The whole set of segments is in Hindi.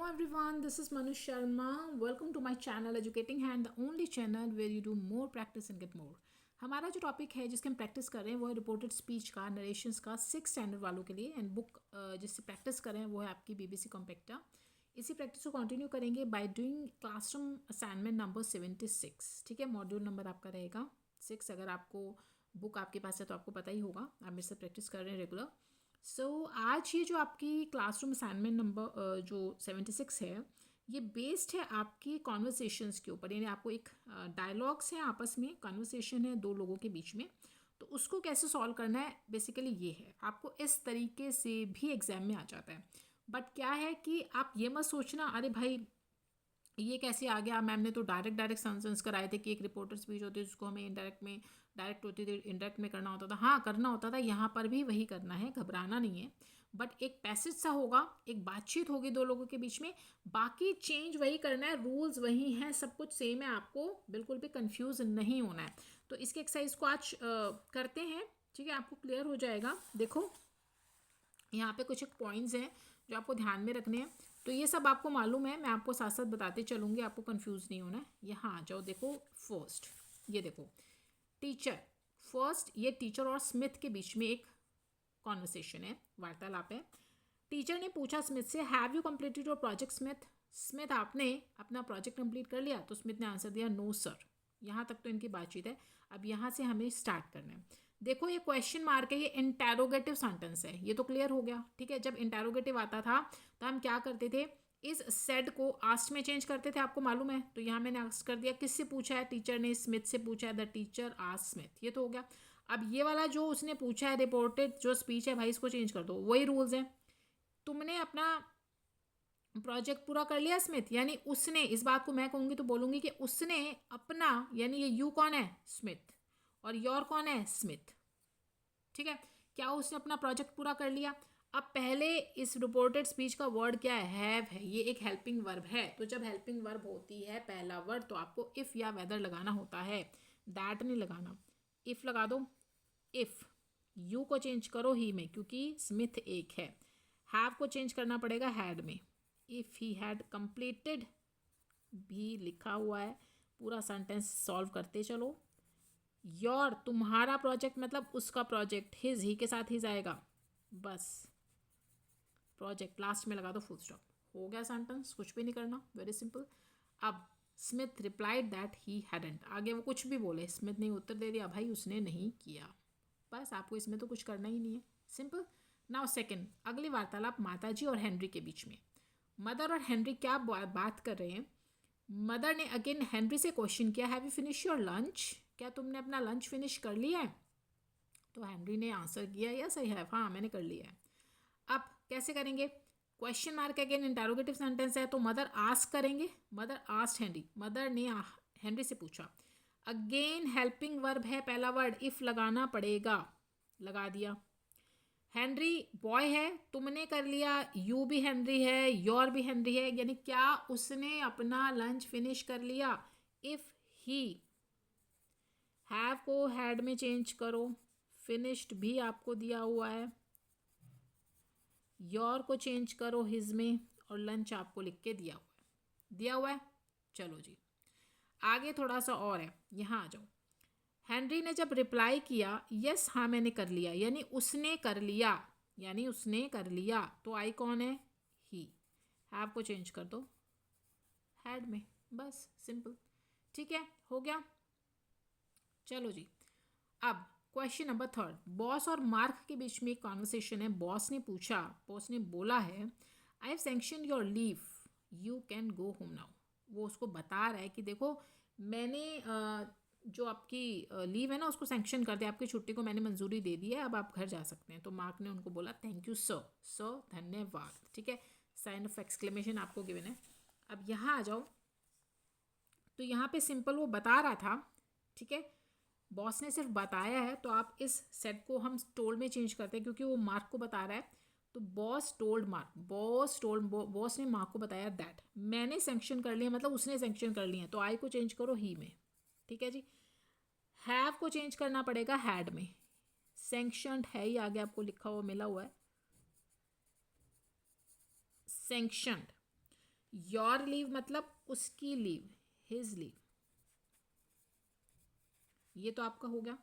Hello everyone, this is Manu Sharma. Welcome to my channel Educating Hand, the only channel where you do more practice and get more. हमारा जो टॉपिक है जिसके हम प्रैक्टिस कर रहे हैं वो है रिपोर्टेड स्पीच का, नरेशंस का 6 स्टैंडर्ड वालों के लिए। एंड बुक जिससे प्रैक्टिस कर रहे हैं वो है आपकी BBC कॉम्पेक्टा। इसी प्रैक्टिस को कंटिन्यू करेंगे by doing classroom assignment number 76। ठीक है, मॉड्यूल नंबर आपका रहेगा 6। अगर आपको बुक आपके पास है तो आपको पता ही होगा, आप मेरे से प्रैक्टिस कर रहे हैं रेगुलर। आज ये जो आपकी क्लासरूम असाइनमेंट नंबर जो 76 है, ये बेस्ड है आपकी कॉन्वर्सेशंस के ऊपर। यानी आपको एक डायलॉग्स है, आपस में कॉन्वर्सेशन है दो लोगों के बीच में, तो उसको कैसे सॉल्व करना है बेसिकली ये है। आपको इस तरीके से भी एग्जाम में आ जाता है, बट क्या है कि आप ये मत सोचना अरे भाई ये कैसे आ गया, मैम ने तो डायरेक्ट सेंटेंस कराए थे कि एक रिपोर्टर स्पीच होती है जिसको हमें डायरेक्ट होती थी, इनडायरेक्ट में करना होता था। हाँ, करना होता था, यहाँ पर भी वही करना है, घबराना नहीं है। बट एक पैसेज सा होगा, एक बातचीत होगी दो लोगों के बीच में, बाकी चेंज वही करना है, रूल्स वही हैं, सब कुछ सेम है, आपको बिल्कुल भी कंफ्यूज नहीं होना है। तो इसके एक्सरसाइज को आज करते हैं, ठीक है, आपको क्लियर हो जाएगा। देखो यहाँ पे कुछ एक पॉइंट्स हैं जो आपको ध्यान में रखने हैं। तो ये सब आपको मालूम है, मैं आपको साथ साथ बताते चलूँगी, आपको कंफ्यूज नहीं होना है। यहाँ आ जाओ, देखो फर्स्ट, ये देखो टीचर। फर्स्ट ये टीचर और स्मिथ के बीच में एक कॉन्वर्सेशन है, वार्तालाप है। टीचर ने पूछा स्मिथ से, have you completed your project Smith? Smith, आपने अपना प्रोजेक्ट कंप्लीट कर लिया? तो स्मिथ ने आंसर दिया, नो सर। यहाँ तक तो इनकी बातचीत है। अब यहाँ से हमें स्टार्ट करना है। देखो ये क्वेश्चन मार्क है, ये इंटेरोगेटिव सेंटेंस है, ये तो क्लियर हो गया। ठीक है, जब इंटेरोगेटिव आता था तो हम क्या करते थे, इस सेड को आस्ट में चेंज करते थे, आपको मालूम है। तो यहाँ मैंने आस्ट कर दिया, किससे पूछा है? टीचर ने स्मिथ से पूछा है, द टीचर आस्क्ड स्मिथ, ये तो हो गया। अब ये वाला जो उसने पूछा है रिपोर्टेड जो स्पीच है, भाई इसको चेंज कर दो, वही रूल्स हैं। तुमने अपना प्रोजेक्ट पूरा कर लिया स्मिथ, यानी उसने, इस बात को मैं कहूँगी तो बोलूँगी कि उसने अपना, यानी ये यू कौन है? स्मिथ। और योर कौन है? स्मिथ। ठीक है, क्या उसने अपना प्रोजेक्ट पूरा कर लिया? अब पहले इस रिपोर्टेड स्पीच का वर्ड क्या है? हैव है, ये एक हेल्पिंग वर्ब है। तो जब हेल्पिंग वर्ब होती है पहला वर्ड, तो आपको इफ़ या वेदर लगाना होता है, दैट नहीं लगाना। इफ़ लगा दो, इफ़। यू को चेंज करो ही में, क्योंकि स्मिथ एक है। हैव को चेंज करना पड़ेगा हैड में। इफ़ ही हैड कंप्लीटेड भी लिखा हुआ है, पूरा सेंटेंस सॉल्व करते चलो। योर, तुम्हारा प्रोजेक्ट मतलब उसका प्रोजेक्ट, हिज, ही के साथ हिज आएगा, बस प्रोजेक्ट लास्ट में लगा दो, फुल स्टॉप, हो गया सेंटेंस, कुछ भी नहीं करना, वेरी सिंपल। अब Smith replied that he hadn't, आगे वो कुछ भी बोले, स्मिथ ने उत्तर दे दिया, भाई उसने नहीं किया, बस आपको इसमें तो कुछ करना ही नहीं है, सिंपल। नाउ सेकंड, अगली वार्तालाप माताजी और हेनरी के बीच में। मदर और हेनरी क्या बात कर रहे हैं? मदर ने अगेन हेनरी से क्वेश्चन किया, have you finish your lunch? क्या तुमने अपना लंच फिनिश कर लिया है? तो हेनरी ने आंसर किया, यस आई हैव, हाँ मैंने कर लिया है। अब कैसे करेंगे? Question mark again interrogative sentence है, तो मदर आस्क करेंगे, मदर आस्क्ड हेनरी, मदर ने हेनरी से पूछा। अगेन हेल्पिंग वर्ब है, पहला वर्ड इफ लगाना पड़ेगा, लगा दिया। हेनरी बॉय है, तुमने कर लिया, यू भी हेनरी है, योर भी हेनरी है, यानी क्या उसने अपना लंच फिनिश कर लिया? इफ ही, हैव को हैड में चेंज करो, फिनिश्ड भी आपको दिया हुआ है, योर को चेंज करो हिज में, और लंच आपको लिख के दिया हुआ है। चलो जी, आगे थोड़ा सा और है, यहाँ आ जाओ। हेनरी ने जब रिप्लाई किया, यस हाँ मैंने कर लिया, यानी उसने कर लिया, यानी उसने कर लिया, तो आई कौन है? ही। हैव को चेंज कर दो हैड में, बस सिंपल। ठीक है, हो गया। चलो जी, अब क्वेश्चन नंबर थर्ड, बॉस और मार्क के बीच में एक कॉन्वर्सेशन है। बॉस ने पूछा, बॉस ने बोला है, I have sanction your leave, you can go home now. वो उसको बता रहा है कि देखो मैंने जो आपकी लीव है ना उसको सैंक्शन कर दिया, आपकी छुट्टी को मैंने मंजूरी दे दी है, अब आप घर जा सकते हैं। तो मार्क ने उनको बोला, थैंक यू सर, सर धन्यवाद। ठीक है, साइन ऑफ एक्सक्लेमेशन आपको गिवन है। अब यहाँ आ जाओ, तो यहाँ पे सिंपल वो बता रहा था, ठीक है, बॉस ने सिर्फ बताया है, तो आप इस सेट को हम टोल्ड में चेंज करते हैं, क्योंकि वो मार्क को बता रहा है। तो बॉस टोल्ड मार्क, बॉस ने मार्क को बताया दैट, मैंने सैंक्शन कर लिया, मतलब उसने सैंक्शन कर लिया, तो आई को चेंज करो ही में। ठीक है जी, हैव को चेंज करना पड़ेगा हैड में, सैंक्शनड है ही आगे आपको लिखा हुआ मिला हुआ है, सैंक्शनड। योर लीव मतलब उसकी लीव, हिज लीव, ये तो आपका हो गया।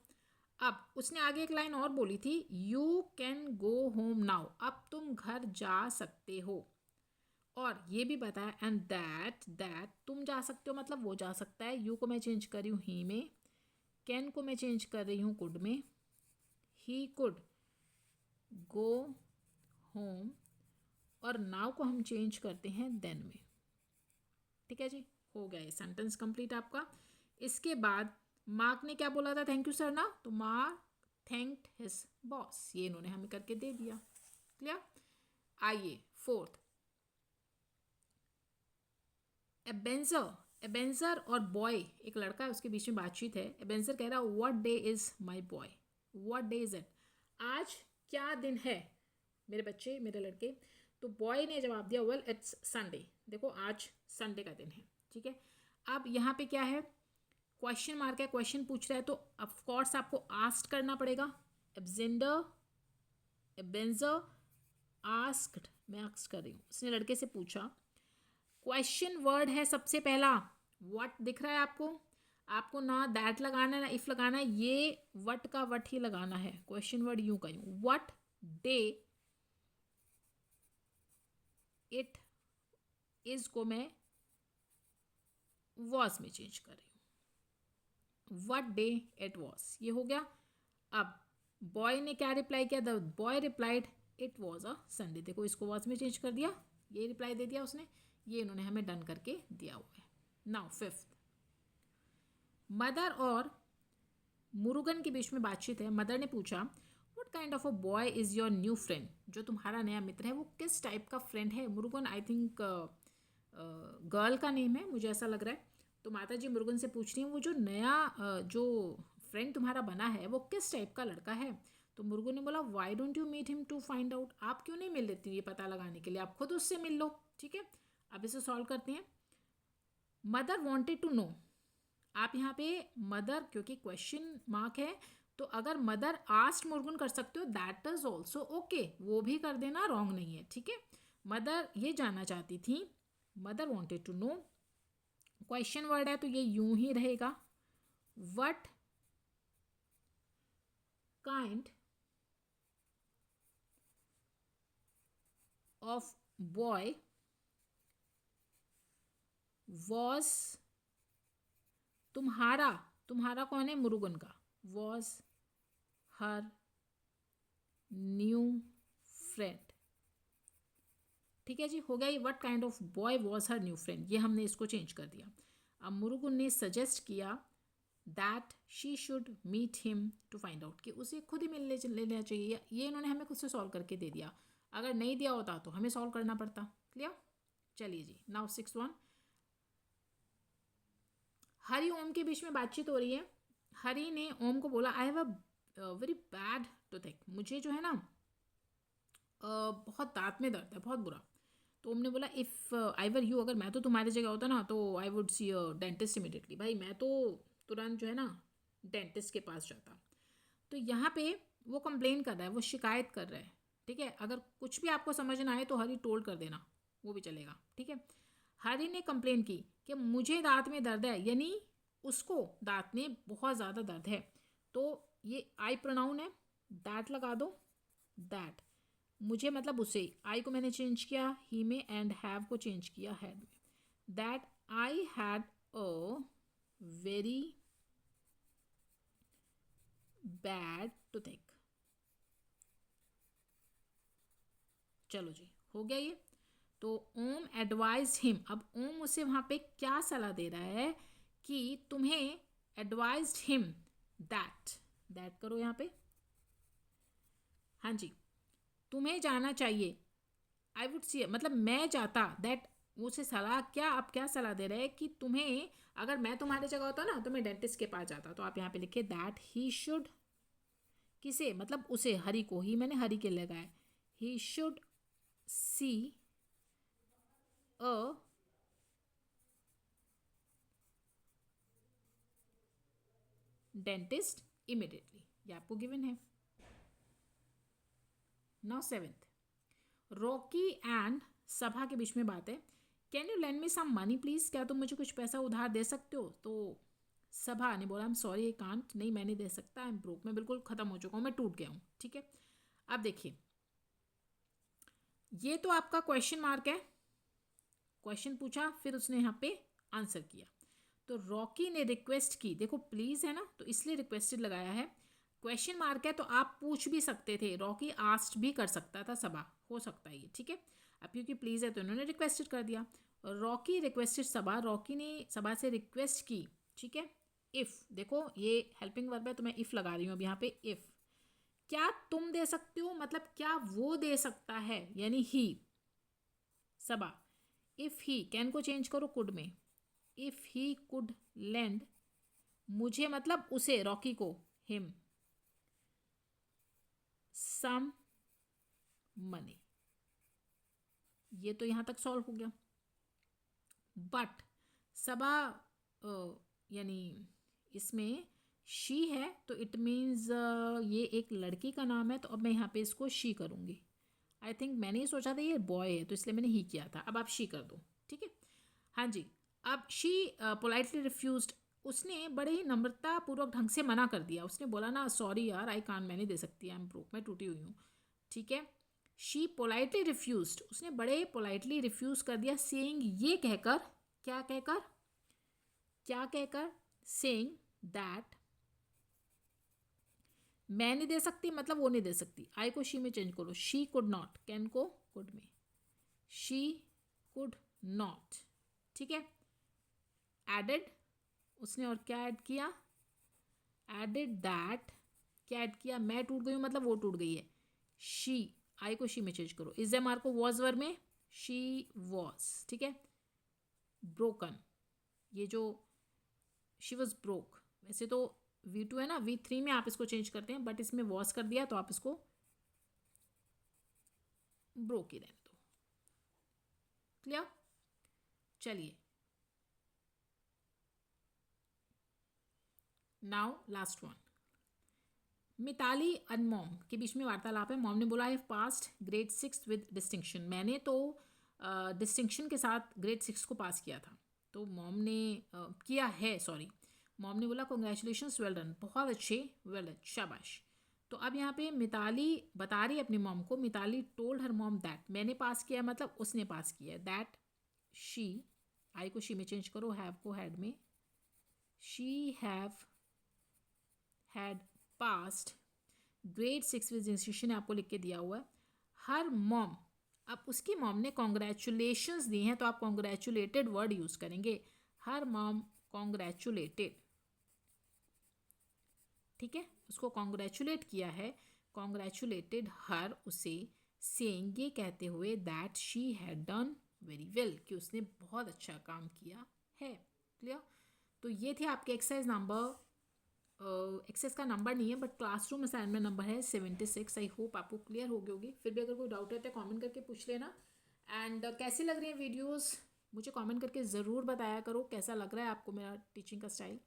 अब उसने आगे एक लाइन और बोली थी, you can go home now, अब तुम घर जा सकते हो। और ये भी बताया एंड दैट तुम जा सकते हो मतलब वो जा सकता है। यू को मैं चेंज कर रही हूँ ही में, कैन को मैं चेंज कर रही हूँ कुड में, ही कुड गो होम, और नाउ को हम चेंज करते हैं देन में। ठीक है जी, हो गया ये सेंटेंस कंप्लीट आपका। इसके बाद मार्क ने क्या बोला था, थैंक यू सर ना, तो मार्क थैंक्ड हिज बॉस, ये इन्होंने हमें करके दे दिया। क्लियर। आइए फोर्थ, एबेंजर, एबेंजर और बॉय, एक लड़का है उसके बीच में बातचीत है। एबेंजर कह रहा है what day is my boy, what day is it, आज क्या दिन है मेरे बच्चे, मेरे लड़के। तो बॉय ने जवाब दिया वेल इट्स संडे, देखो आज संडे का दिन है। ठीक है, अब यहाँ पे क्या है, क्वेश्चन मार्क है, क्वेश्चन पूछ रहा है तो ऑफ कोर्स आपको आस्क्ड करना पड़ेगा। एब्जेंडर, एबेंजर आस्क्ड, मैं आस्क कर रही हूँ, उसने लड़के से पूछा। क्वेश्चन वर्ड है सबसे पहला, व्हाट दिख रहा है आपको, आपको ना दैट लगाना है ना इफ लगाना है, ये वट का वट ही लगाना है। क्वेश्चन वर्ड यूं का यूं, व्हाट डे इट इज को मैं वॉज में चेंज कर रही हूँ, व्हाट डे इट वॉज, ये हो गया। अब बॉय ने क्या रिप्लाई किया, the boy replied it was a Sunday, देखो इसको वॉज में चेंज कर दिया, ये रिप्लाई दे दिया उसने, ये इन्होंने हमें डन करके दिया हुआ है। नाउ फिफ्थ, मदर और मुरुगन के बीच में बातचीत है। मदर ने पूछा what kind of a boy is your new friend, जो तुम्हारा नया मित्र है वो किस टाइप का फ्रेंड है। मुरुगन आई थिंक गर्ल का नेम है, मुझे ऐसा लग रहा है। तो माता जी मुरुगन से पूछ रही हैं वो जो नया जो फ्रेंड तुम्हारा बना है वो किस टाइप का लड़का है। तो मुरुगन ने बोला why don't you meet him to find out, आप क्यों नहीं मिल लेती ये पता लगाने के लिए, आप खुद उससे मिल लो। ठीक है, अब इसे सॉल्व करते हैं। मदर वॉन्टेड टू नो, आप यहाँ पे मदर क्योंकि क्वेश्चन मार्क है तो अगर मदर आस्ट मुर्गन कर सकते हो दैट इज ऑल्सो ओके, वो भी कर देना, रॉन्ग नहीं है। ठीक है, मदर ये जानना चाहती थी, mother wanted to know, question word है तो ये यूं ही रहेगा, what kind of boy was, तुम्हारा, तुम्हारा कौन है, मुरुगन का, वॉज हर न्यू फ्रेंड। ठीक है जी, हो गया ये, what kind of boy was her new friend, ये हमने इसको चेंज कर दिया। अब मुरुगन ने सजेस्ट किया that she should meet him to find out, कि उसे खुद ही मिलने लेना चाहिए, ये इन्होंने हमें खुद से सॉल्व करके दे दिया, अगर नहीं दिया होता तो हमें सॉल्व करना पड़ता। क्लियर। चलिए जी, नाउ 6 हरि ओम के बीच में बातचीत हो रही है। हरि ने ओम को बोला I have a very bad tooth, मुझे जो है ना बहुत दांत में दर्द है, बहुत बुरा। तो ओम ने बोला इफ़ आई वर यू, अगर मैं तो तुम्हारी जगह होता ना तो I would see a dentist immediately, भाई मैं तो तुरंत जो है ना डेंटिस्ट के पास जाता। तो यहाँ पे वो कंप्लेन कर रहा है, वो शिकायत कर रहा है। ठीक है, अगर कुछ भी आपको समझ ना आए तो हरी टोल्ड कर देना, वो भी चलेगा। ठीक है, हरी ने कंप्लेन की कि मुझे दांत में दर्द है, यानी उसको दांत में बहुत ज़्यादा दर्द है। तो ये आई प्रोनाउन है, दैट लगा दो, दैट मुझे मतलब उसे, आई को मैंने चेंज किया ही में एंड हैव को चेंज किया हैड में, that I had a very bad toothache. चलो जी, हो गया ये। तो ओम एडवाइज हिम, अब ओम उसे वहाँ पे क्या सलाह दे रहा है कि तुम्हें एडवाइज हिम दैट, दैट करो यहाँ पे, हाँ जी, तुम्हें जाना चाहिए, आई वुड सी मतलब मैं चाहता, दैट उसे सलाह, क्या आप क्या सलाह दे रहे हैं कि तुम्हें, अगर मैं तुम्हारी जगह होता ना तो मैं डेंटिस्ट के पास जाता। तो आप यहाँ पे लिखे दैट ही शुड, किसे मतलब उसे, हरी को, ही मैंने हरी के लगाया, he should see a dentist immediately, ये आपको गिवन है। नाउ 7th, रॉकी एंड सभा के बीच में बात है। Can you lend me some money please, क्या तुम मुझे कुछ पैसा उधार दे सकते हो? तो सभा ने बोला, I am sorry I can't, नहीं मैं नहीं दे सकता, आई एम ब्रोक, मैं बिल्कुल ख़त्म हो चुका हूँ, मैं टूट गया हूँ। ठीक है, अब देखिए ये तो आपका क्वेश्चन मार्क है, क्वेश्चन पूछा फिर उसने यहाँ पे आंसर किया। तो रॉकी ने रिक्वेस्ट की, देखो प्लीज़ है ना, तो इसलिए रिक्वेस्टेड लगाया है। क्वेश्चन मार्क है तो आप पूछ भी सकते थे, रॉकी आस्ट भी कर सकता था, सबा हो सकता है ये। ठीक है, अब क्योंकि प्लीज़ है तो इन्होंने रिक्वेस्टेड कर दिया। रॉकी रिक्वेस्टेड सबा, रॉकी ने सबा से रिक्वेस्ट की। ठीक है, इफ़, देखो ये हेल्पिंग वर्ब है तो मैं इफ़ लगा रही हूँ अब यहाँ पे। इफ़, क्या तुम दे सकते हो, मतलब क्या वो दे सकता है, यानी ही, सबा। इफ़ ही, कैन को चेंज करो कुड में, इफ़ ही कुड लेंड मुझे, मतलब उसे, रॉकी को, हिम सम मनी। ये तो यहाँ तक सॉल्व हो गया। बट सबा यानी इसमें शी है तो इट मीन्स ये एक लड़की का नाम है, तो अब मैं यहाँ पे इसको शी करूँगी। आई थिंक मैंने ये सोचा था ये बॉय है तो इसलिए मैंने ही किया था, अब आप शी कर दो। ठीक है, हाँ जी। अब शी पोलाइटली रिफ्यूज्ड, उसने बड़े ही नम्रतापूर्वक ढंग से मना कर दिया। उसने बोला ना, सॉरी यार आई कान, मैं नहीं दे सकती, आई एम ब्रोक, मैं टूटी हुई हूँ। ठीक है, शी पोलाइटली रिफ्यूज्ड, उसने बड़े पोलाइटली रिफ्यूज़ कर दिया, सेइंग, ये कहकर, क्या कहकर, क्या कहकर, सेइंग दैट, मैं नहीं दे सकती मतलब वो नहीं दे सकती। आई को शी में चेंज करो, शी कुड नॉट, कैन को कुड में, शी कुड नॉट। ठीक है, एडेड, उसने और क्या ऐड किया, एडेड दैट, क्या ऐड किया, मैं टूट गई हूँ मतलब वो टूट गई है। शी, आई को शी में चेंज करो, इज एम आर को वॉज वर में, शी वॉज। ठीक है, ब्रोकन, ये जो शी वॉज ब्रोक, वैसे तो V2 है ना, V3 में आप इसको चेंज करते हैं, बट इसमें वॉज कर दिया तो आप इसको ब्रोक ही रहने दो। क्लियर, चलिए नाउ लास्ट वन। मिताली और मॉम के बीच में वार्तालाप है। मॉम ने बोला, I have passed grade 6 with distinction, मैंने तो डिस्टिंक्शन के साथ ग्रेड 6 को पास किया था। तो मॉम ने किया है, सॉरी, मॉम ने बोला कॉन्ग्रेचुलेशंस, वेल डन, बहुत अच्छे, वेल डन, शाबाश। तो अब यहाँ पे मिताली बता रही है अपनी मॉम को, Mitali told her mom that, मैंने पास किया मतलब उसने पास किया है, दैट शी, आई को शी में चेंज करो, हैव को हैड में, she have had passed grade 6 with institution आपको लिख के दिया हुआ है। हर मॉम, अब उसकी मॉम ने कॉन्ग्रेचुलेशंस दी हैं तो आप कॉन्ग्रेचुलेटेड वर्ड यूज़ करेंगे, हर मॉम कॉन्ग्रेचुलेटेड। ठीक है, उसको कॉन्ग्रेचुलेट किया है, कॉन्ग्रेचुलेटेड हर, उसे, सेइंग, ये कहते हुए, that she had done very well, कि उसने बहुत अच्छा काम किया है। क्लियर, तो ये थे आपके एक्सरसाइज नंबर, एक्सेस का नंबर नहीं है बट क्लासरूम असाइनमेंट नंबर है 76। आई होप आपको क्लियर हो गई होगी, फिर भी अगर कोई डाउट है तो कमेंट करके पूछ लेना। एंड कैसी लग रही है वीडियोस, मुझे कमेंट करके ज़रूर बताया करो कैसा लग रहा है आपको मेरा टीचिंग का स्टाइल।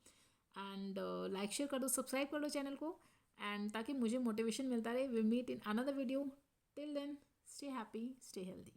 एंड लाइक शेयर कर दो, सब्सक्राइब कर लो चैनल को, एंड ताकि मुझे मोटिवेशन मिलता रहे। We meet in another video, till then stay happy, stay healthy.